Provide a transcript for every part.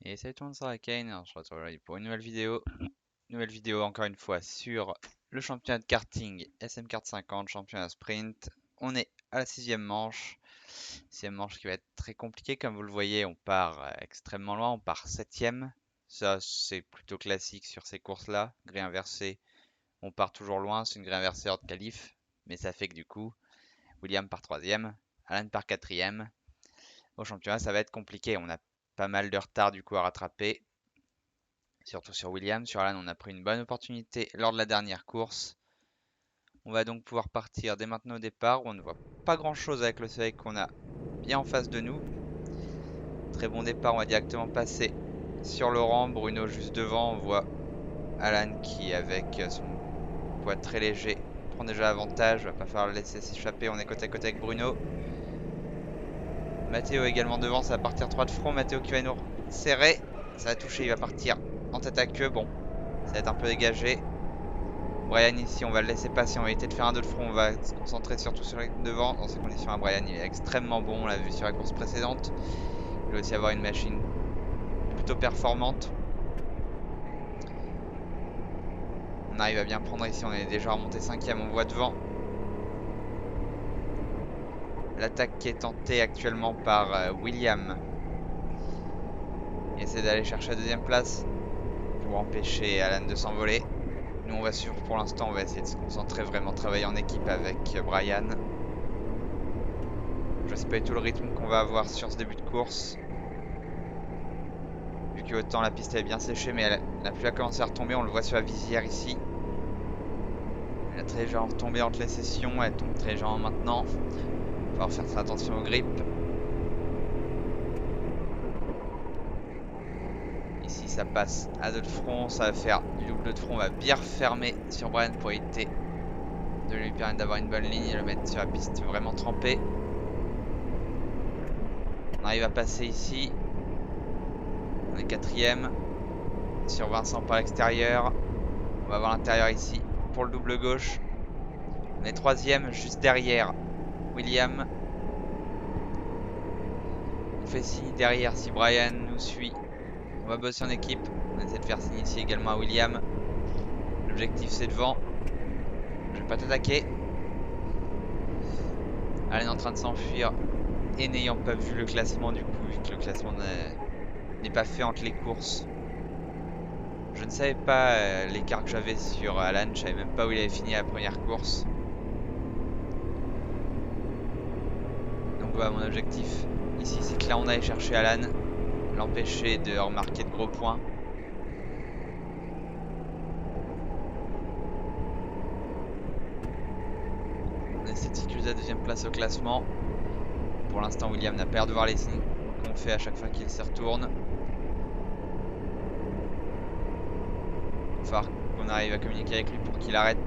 Et salut tout le monde, c'est Kane, alors je retrouve aujourd'hui pour une nouvelle vidéo. Nouvelle vidéo encore une fois sur le championnat de karting SM Kart 50, championnat sprint. On est à la sixième manche. Sixième manche qui va être très compliquée, comme vous le voyez, on part extrêmement loin, on part septième. Ça c'est plutôt classique sur ces courses-là. Grille inversée, on part toujours loin, c'est une grille inversée hors de qualif. Mais ça fait que du coup, William part troisième, Alan part quatrième. Au championnat, ça va être compliqué, on a pas mal de retard du coup à rattraper. Surtout sur William. Sur Alan, on a pris une bonne opportunité lors de la dernière course. On va donc pouvoir partir dès maintenant au départ où on ne voit pas grand chose avec le soleil qu'on a bien en face de nous. Très bon départ, on va directement passer sur Laurent. Bruno juste devant, on voit Alan qui avec son poids très léger prend déjà l'avantage. Va pas falloir le laisser s'échapper, on est côte à côte avec Bruno. Matteo également devant, ça va partir 3 de front. Matteo qui va nous serrer, ça va toucher, il va partir en tête à queue. Bon, ça va être un peu dégagé. Brian ici, on va le laisser passer, on va éviter de faire un 2 de front, on va se concentrer surtout sur les devant. Dans ces conditions, Brian il est extrêmement bon, on l'a vu sur la course précédente. Il va aussi avoir une machine plutôt performante. On arrive à bien prendre ici, on est déjà remonté 5ème, on voit devant. L'attaque qui est tentée actuellement par William. Il essaie d'aller chercher la deuxième place pour empêcher Alan de s'envoler. Nous on va suivre pour l'instant, on va essayer de se concentrer, vraiment travailler en équipe avec Brian. Je sais pas du tout le rythme qu'on va avoir sur ce début de course. Vu que autant la piste est bien séchée, mais elle n'a plus à commencer à retomber, on le voit sur la visière ici. Elle a très légèrement retombé entre les sessions, elle tombe très légèrement maintenant. Il va falloir faire très attention aux grippes. Ici ça passe à 2 de front, ça va faire du double de front, on va bien refermer sur Brian pour éviter de lui permettre d'avoir une bonne ligne et le mettre sur la piste vraiment trempée. On arrive à passer ici. On est 4ème. Sur Vincent par l'extérieur. On va voir l'intérieur ici pour le double gauche. On est 3ème juste derrière William. On fait signe derrière si Brian nous suit. On va bosser en équipe. On essaie de faire signe ici également à William. L'objectif c'est devant. Je vais pas t'attaquer. Alain est en train de s'enfuir. Et n'ayant pas vu le classement du coup, vu que le classement n'est pas fait entre les courses. Je ne savais pas l'écart que j'avais sur Alan, je savais même pas où il avait fini la première course. Donc voilà, mon objectif ici c'est que là on allait chercher Alan, l'empêcher de remarquer de gros points. On essaie de sécuriser la deuxième place au classement. Pour l'instant William n'a pas l'air de voir les signes qu'on fait à chaque fois qu'il se retourne. Il va falloir qu'on arrive à communiquer avec lui pour qu'il arrête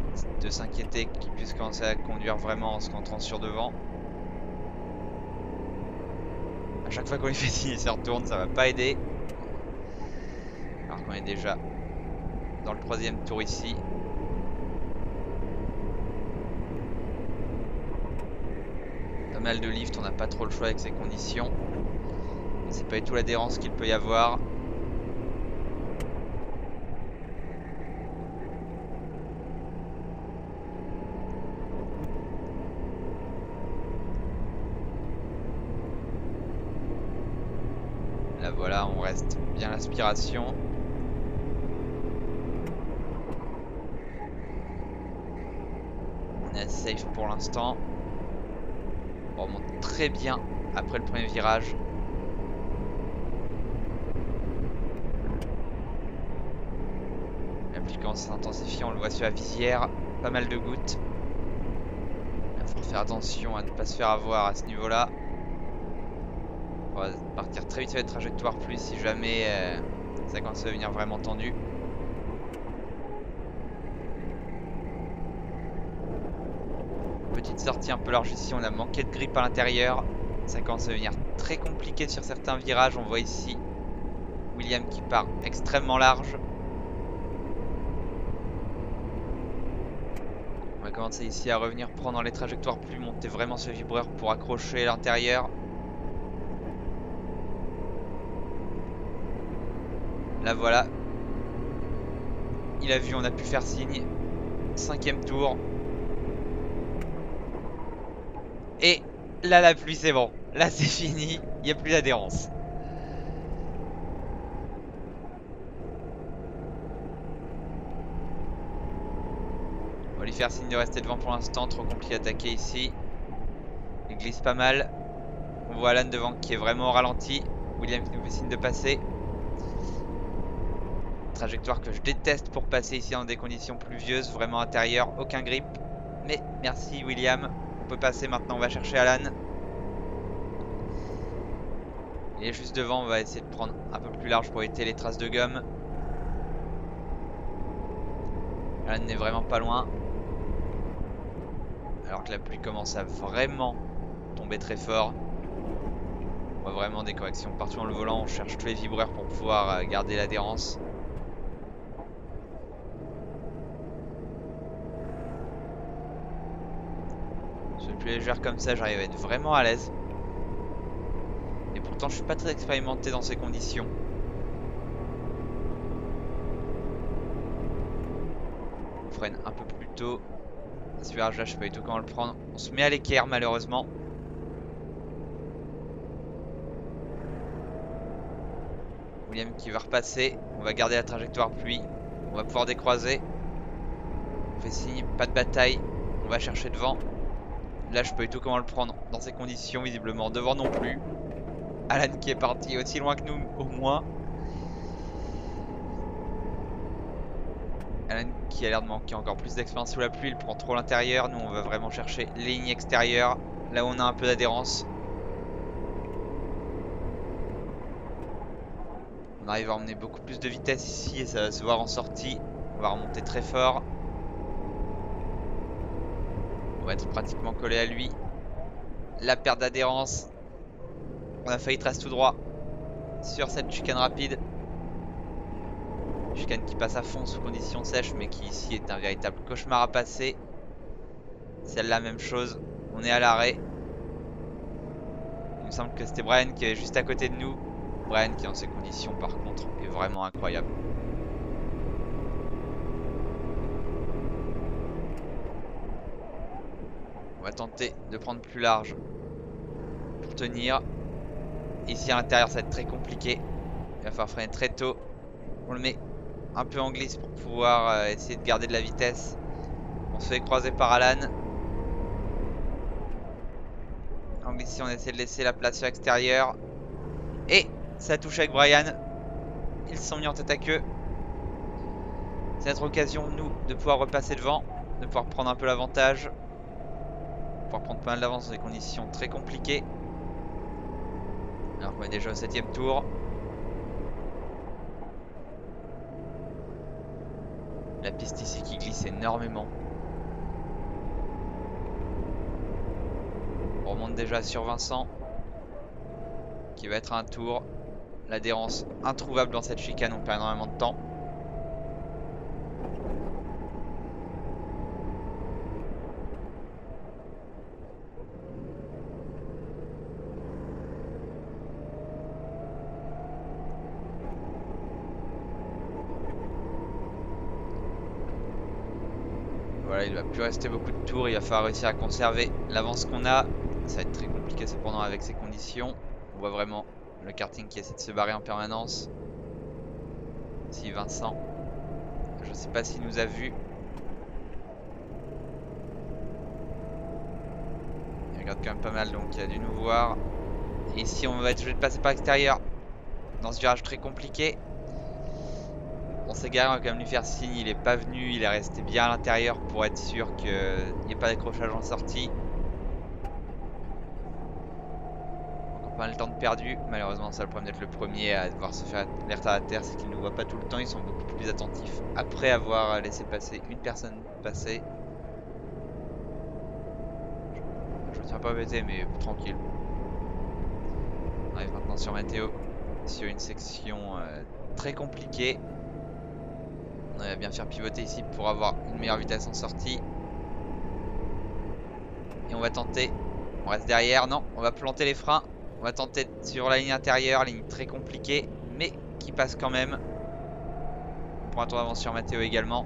de s'inquiéter, qu'il puisse commencer à conduire vraiment en se concentrant sur devant. A chaque fois qu'on lui fait signe, il se retourne, ça va pas aider. Alors qu'on est déjà dans le 3ème tour ici. Pas mal de lift, on n'a pas trop le choix avec ces conditions. On sait pas du tout l'adhérence qu'il peut y avoir. Là voilà, on reste bien l'aspiration. On est safe pour l'instant. On remonte très bien après le premier virage. La pluie commence à s'intensifier, on le voit sur la visière. Pas mal de gouttes. Il faut faire attention à ne pas se faire avoir à ce niveau-là. On va partir très vite sur les trajectoires pluie si jamais ça commence à devenir vraiment tendu. Petite sortie un peu large ici, on a manqué de grip à l'intérieur. Ça commence à devenir très compliqué sur certains virages. On voit ici William qui part extrêmement large. On va commencer ici à revenir prendre les trajectoires pluie, monter vraiment ce vibreur pour accrocher l'intérieur. Là voilà. Il a vu, on a pu faire signe. 5e tour. Et là la pluie c'est bon. Là c'est fini. Il n'y a plus d'adhérence. On va lui faire signe de rester devant pour l'instant. Trop compliqué d'attaquer ici. Il glisse pas mal. On voit Alan devant qui est vraiment au ralenti. William qui nous fait signe de passer. Trajectoire que je déteste pour passer ici dans des conditions pluvieuses. Vraiment intérieures. Aucun grip. Mais merci William. On peut passer maintenant. On va chercher Alan. Il est juste devant. On va essayer de prendre un peu plus large pour éviter les traces de gomme. Alan n'est vraiment pas loin. Alors que la pluie commence à vraiment tomber très fort. On voit vraiment des corrections partout dans le volant. On cherche tous les vibreurs pour pouvoir garder l'adhérence. Sur les pluies légères comme ça, j'arrive à être vraiment à l'aise. Et pourtant, je suis pas très expérimenté dans ces conditions. On freine un peu plus tôt. Ce virage là, je sais pas du tout comment le prendre. On se met à l'équerre malheureusement. William qui va repasser. On va garder la trajectoire pluie. On va pouvoir décroiser. On fait signe, pas de bataille. On va chercher devant. Là, je sais pas du tout comment le prendre dans ces conditions. Visiblement devant non plus. Alan qui est parti aussi loin que nous au moins. Alan qui a l'air de manquer encore plus d'expérience sous la pluie. Il prend trop l'intérieur. Nous on va vraiment chercher les lignes extérieures. Là où on a un peu d'adhérence. On arrive à emmener beaucoup plus de vitesse ici et ça va se voir en sortie. On va remonter très fort. On va être pratiquement collé à lui. La perte d'adhérence. On a failli tracer tout droit sur cette chicane rapide. Chicane qui passe à fond sous conditions sèches mais qui ici est un véritable cauchemar à passer. Celle-là même chose. On est à l'arrêt. Il me semble que c'était Brian qui est juste à côté de nous. Brian qui dans ces conditions par contre est vraiment incroyable. On va tenter de prendre plus large pour tenir. Ici à l'intérieur ça va être très compliqué. Il va falloir freiner très tôt. On le met un peu en glisse pour pouvoir essayer de garder de la vitesse. On se fait croiser par Alan. En glisse ici on essaie de laisser la place sur l'extérieur. Et ça touche avec Brian. Ils se sont mis en tête à queue. C'est notre occasion nous de pouvoir repasser devant. De pouvoir prendre un peu l'avantage. Pouvoir prendre pas mal d'avance dans des conditions très compliquées. Alors qu'on est déjà au 7e tour. La piste ici qui glisse énormément. On remonte déjà sur Vincent. Qui va être un tour. L'adhérence introuvable dans cette chicane, on perd énormément de temps. Voilà, il ne va plus rester beaucoup de tours, il va falloir réussir à conserver l'avance qu'on a. Ça va être très compliqué cependant avec ces conditions. On voit vraiment le karting qui essaie de se barrer en permanence. Si Vincent, je ne sais pas s'il nous a vu. Il regarde quand même pas mal donc il a dû nous voir. Et ici on va être obligé de passer par l'extérieur dans ce virage très compliqué. On s'est garé, on va quand même lui faire signe, il est pas venu, il est resté bien à l'intérieur pour être sûr qu'il n'y ait pas d'accrochage en sortie. Encore pas mal de temps de perdu, malheureusement c'est le problème d'être le premier à devoir se faire alerter à la terre, c'est qu'ils ne nous voient pas tout le temps, ils sont beaucoup plus attentifs après avoir laissé passer une personne passer. Je me tiens pas embêté mais tranquille. On arrive maintenant sur Matteo, sur une section très compliquée. On va bien faire pivoter ici pour avoir une meilleure vitesse en sortie. Et on va tenter. On reste derrière. Non, on va planter les freins. On va tenter sur la ligne intérieure. Ligne très compliquée. Mais qui passe quand même. pour un tour d'avance sur Matteo également.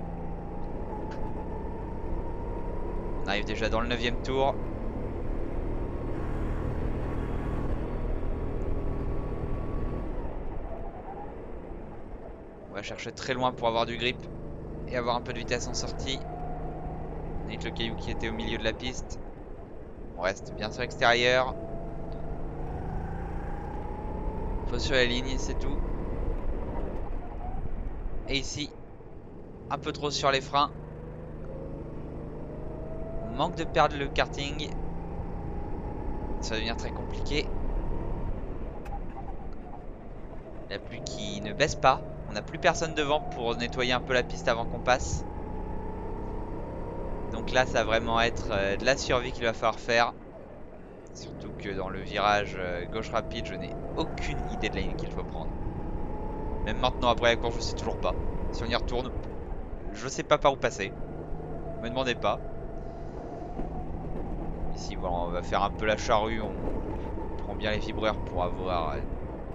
On arrive déjà dans le 9e tour. On va chercher très loin pour avoir du grip et avoir un peu de vitesse en sortie. On évite le caillou qui était au milieu de la piste. On reste bien sur l'extérieur. Faut sur la ligne, c'est tout. Et ici, un peu trop sur les freins. On manque de perdre le karting. Ça va devenir très compliqué. La pluie qui ne baisse pas. On n'a plus personne devant pour nettoyer un peu la piste avant qu'on passe. Donc là, ça va vraiment être de la survie qu'il va falloir faire. Surtout que dans le virage gauche rapide, je n'ai aucune idée de la ligne qu'il faut prendre. Même maintenant, après la course, je sais toujours pas. Si on y retourne, je sais pas par où passer. Me demandez pas. Ici, voilà, on va faire un peu la charrue. On prend bien les vibreurs pour avoir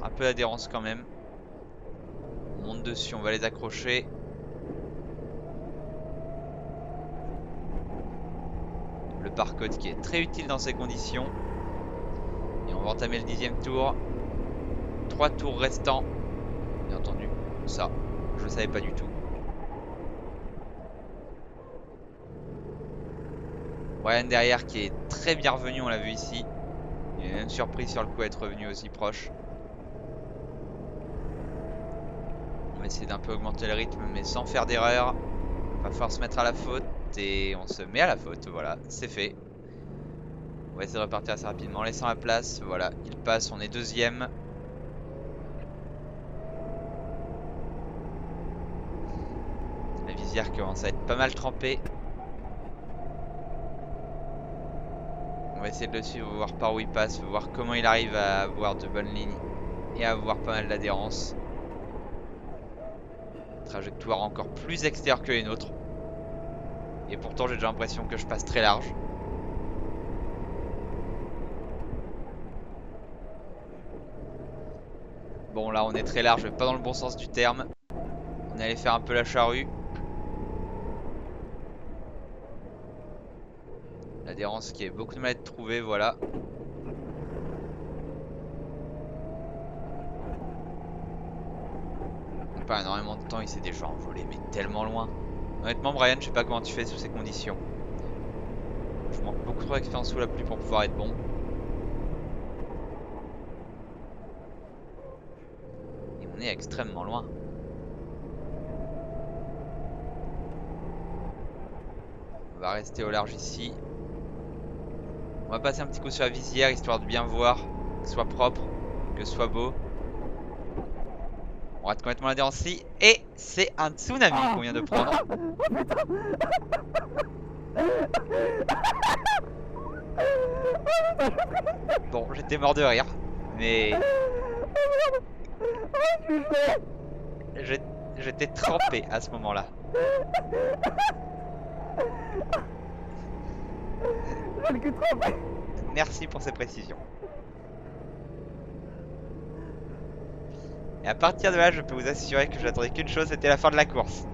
un peu d'adhérence quand même. On monte dessus, on va les accrocher. Le par-code qui est très utile dans ces conditions. Et on va entamer le 10e tour. 3 tours restants. Bien entendu, ça, je ne savais pas du tout. Brian derrière qui est très bien revenu, on l'a vu ici. Il est même surpris sur le coup d'être revenu aussi proche. On va essayer d'un peu augmenter le rythme mais sans faire d'erreur. Va falloir se mettre à la faute et on se met à la faute, voilà, c'est fait. On va essayer de repartir assez rapidement en laissant la place, voilà, il passe, on est 2e. La visière commence à être pas mal trempée. On va essayer de le suivre, voir par où il passe, voir comment il arrive à avoir de bonnes lignes et à avoir pas mal d'adhérence. Trajectoire encore plus extérieure que les nôtres. Et pourtant j'ai déjà l'impression que je passe très large. Bon là on est très large mais pas dans le bon sens du terme. On est allé faire un peu la charrue. L'adhérence qui est beaucoup de mal à être trouvée, voilà. Pas énormément de temps, il s'est déjà envolé mais tellement loin. Honnêtement Brian, je sais pas comment tu fais sous ces conditions. Je manque beaucoup trop d'expérience sous la pluie pour pouvoir être bon. Et on est extrêmement loin. On va rester au large ici. On va passer un petit coup sur la visière histoire de bien voir, que ce soit propre, que ce soit beau. On rate complètement l'adhérence ici. Et c'est un tsunami qu'on vient de prendre. Bon, j'étais mort de rire. Mais... j'étais trempé à ce moment-là. Merci pour ces précisions. Et à partir de là, je peux vous assurer que je n'attendais qu'une chose, c'était la fin de la course.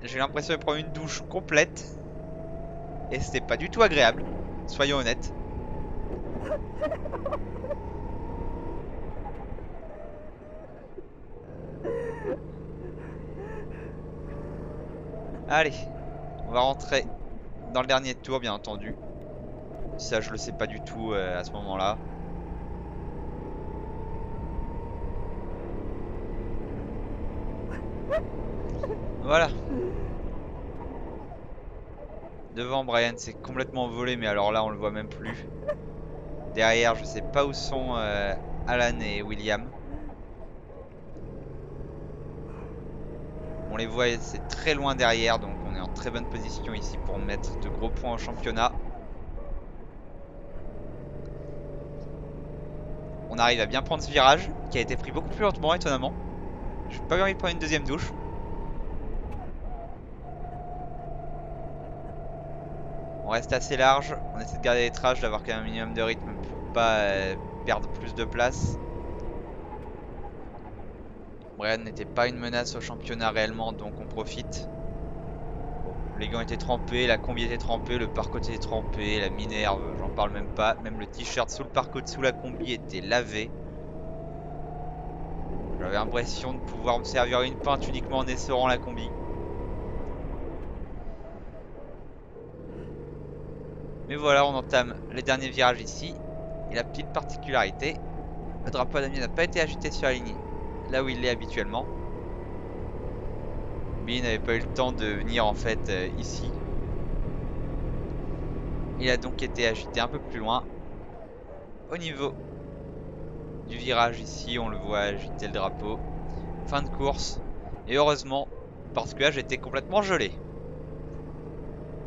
J'ai eu l'impression de prendre une douche complète. Et c'était pas du tout agréable, soyons honnêtes. Allez, on va rentrer dans le dernier tour, bien entendu. Ça, je le sais pas du tout à ce moment-là. Voilà. Devant, Brian s'est complètement volé, mais alors là, on le voit même plus. Derrière, je sais pas où sont Alan et William. On les voit, c'est très loin derrière, donc on est en très bonne position ici pour mettre de gros points au championnat. On arrive à bien prendre ce virage, qui a été pris beaucoup plus lentement, étonnamment. Je n'ai pas eu envie de prendre une deuxième douche. On reste assez large, on essaie de garder les trages, d'avoir quand même un minimum de rythme pour pas perdre plus de place. Brian n'était pas une menace au championnat réellement, donc on profite. Bon, les gants étaient trempés, la combi était trempée, le parcours était trempé, la Minerve, j'en parle même pas. Même le t-shirt sous le parcours sous la combi était lavé. J'avais l'impression de pouvoir me servir une pinte uniquement en essorant la combi. Mais voilà, on entame les derniers virages ici. Et la petite particularité, le drapeau Damien n'a pas été agité sur la ligne là où il l'est habituellement. Mais il n'avait pas eu le temps de venir en fait ici. Il a donc été agité un peu plus loin. Au niveau du virage ici, on le voit agiter le drapeau. Fin de course. Et heureusement, parce que là j'étais complètement gelé.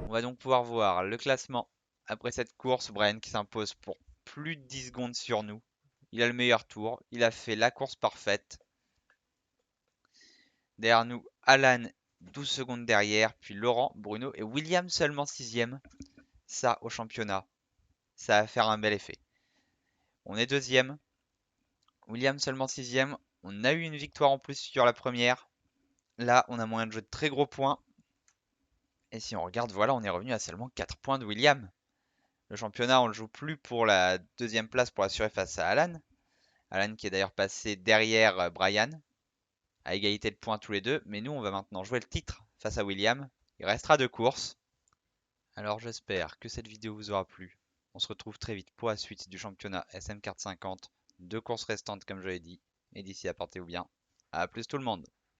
On va donc pouvoir voir le classement après cette course. Brian qui s'impose pour plus de 10 secondes sur nous. Il a le meilleur tour. Il a fait la course parfaite. Derrière nous, Alan 12 secondes derrière. Puis Laurent, Bruno et William seulement 6ème. Ça, au championnat, ça va faire un bel effet. On est deuxième. William seulement 6ème. On a eu une victoire en plus sur la première. Là, on a moyen de jouer de très gros points. Et si on regarde, voilà, on est revenu à seulement 4 points de William. Le championnat, on le joue plus pour la deuxième place pour assurer face à Alan. Alan qui est d'ailleurs passé derrière Brian, à égalité de points tous les deux. Mais nous, on va maintenant jouer le titre face à William. Il restera 2 courses. Alors j'espère que cette vidéo vous aura plu. On se retrouve très vite pour la suite du championnat SM450. 2 courses restantes comme je l'ai dit. Et d'ici là, portez-vous bien. A plus tout le monde.